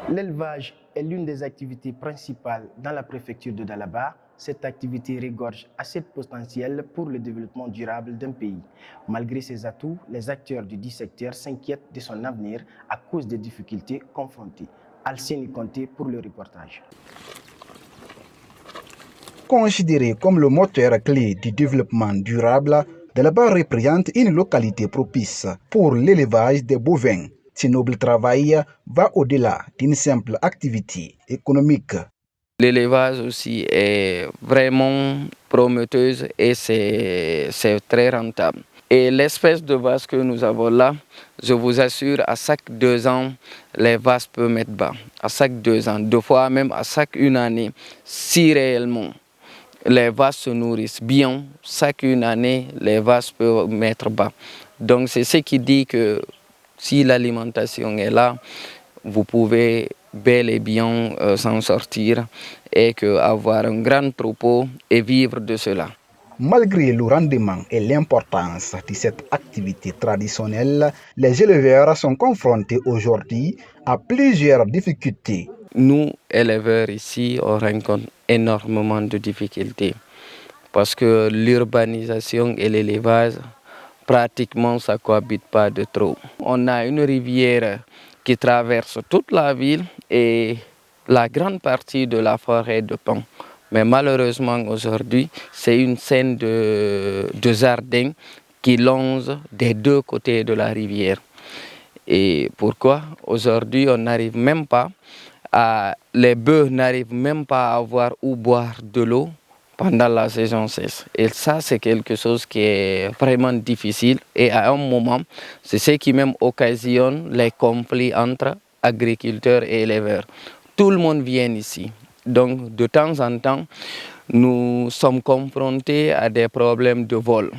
L'élevage est l'une des activités principales dans la préfecture de Dalaba. Cette activité regorge assez de potentiel pour le développement durable d'un pays. Malgré ses atouts, les acteurs du dit secteur s'inquiètent de son avenir à cause des difficultés confrontées. Alcénie Conté pour le reportage. Considéré comme le moteur clé du développement durable, Dalaba représente une localité propice pour l'élevage des bovins. Ce noble travail va au-delà d'une simple activité économique. L'élevage aussi est vraiment prometteuse et c'est très rentable. Et l'espèce de vache que nous avons là, je vous assure, à chaque 2 ans, les vaches peuvent mettre bas. À chaque 2 ans, 2 fois même à chaque 1 année, si réellement les vaches se nourrissent bien, chaque 1 année, les vaches peuvent mettre bas. Donc c'est ce qui dit que si l'alimentation est là, vous pouvez bel et bien s'en sortir et avoir un grand troupeau et vivre de cela. Malgré le rendement et l'importance de cette activité traditionnelle, les éleveurs sont confrontés aujourd'hui à plusieurs difficultés. Nous, éleveurs ici, on rencontre énormément de difficultés parce que l'urbanisation et l'élevage, pratiquement, ça ne cohabite pas de trop. On a une rivière qui traverse toute la ville et la grande partie de la forêt de pins. Mais malheureusement, aujourd'hui, c'est une scène de jardin qui longe des 2 côtés de la rivière. Et pourquoi? Aujourd'hui, on n'arrive même pas les bœufs n'arrivent même pas à avoir où boire de l'eau pendant la saison sèche. Et ça, c'est quelque chose qui est vraiment difficile. Et à un moment, c'est ce qui même occasionne les conflits entre agriculteurs et éleveurs. Tout le monde vient ici. Donc, de temps en temps, nous sommes confrontés à des problèmes de vol.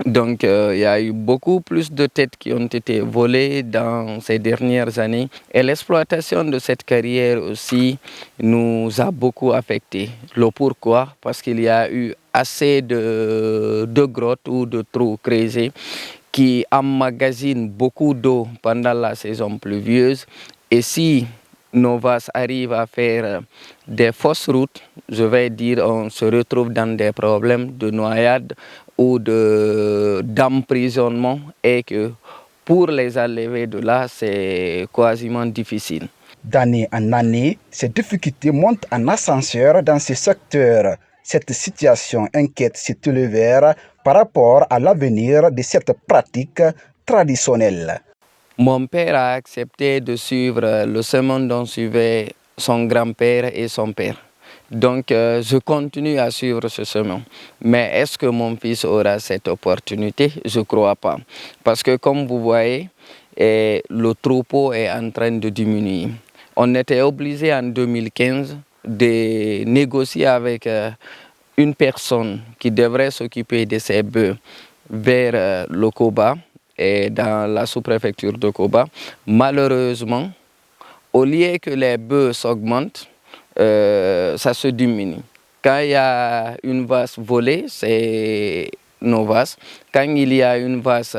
Donc, il y a eu beaucoup plus de têtes qui ont été volées dans ces dernières années. Et l'exploitation de cette carrière aussi nous a beaucoup affectés. Le pourquoi? Parce qu'il y a eu assez de grottes ou de trous creusés qui emmagasinent beaucoup d'eau pendant la saison pluvieuse. Et si nos vaches arrivent à faire des fausses routes, je vais dire, on se retrouve dans des problèmes de noyade ou d'emprisonnement et que pour les enlever de là, c'est quasiment difficile. D'année en année, ces difficultés montent en ascenseur dans ce secteur. Cette situation inquiète cet éleveur par rapport à l'avenir de cette pratique traditionnelle. Mon père a accepté de suivre le chemin dont suivait son grand-père et son père. Donc, je continue à suivre ce chemin. Mais est-ce que mon fils aura cette opportunité? Je ne crois pas. Parce que comme vous voyez, le troupeau est en train de diminuer. On était obligé en 2015 de négocier avec une personne qui devrait s'occuper de ces bœufs vers le Koba et dans la sous-préfecture de Koba. Malheureusement, au lieu que les bœufs s'augmentent, ça se diminue. Quand il y a une vache volée, c'est nos vaches. Quand il y a une vache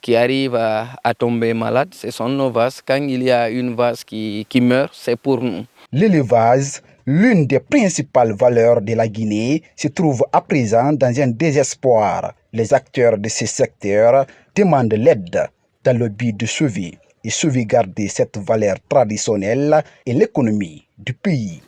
qui arrive à tomber malade, ce sont nos vaches. Quand il y a une vache qui meurt, c'est pour nous. L'élevage, l'une des principales valeurs de la Guinée, se trouve à présent dans un désespoir. Les acteurs de ce secteur demandent l'aide dans le but de sauver et sauvegarder cette valeur traditionnelle et l'économie du pays.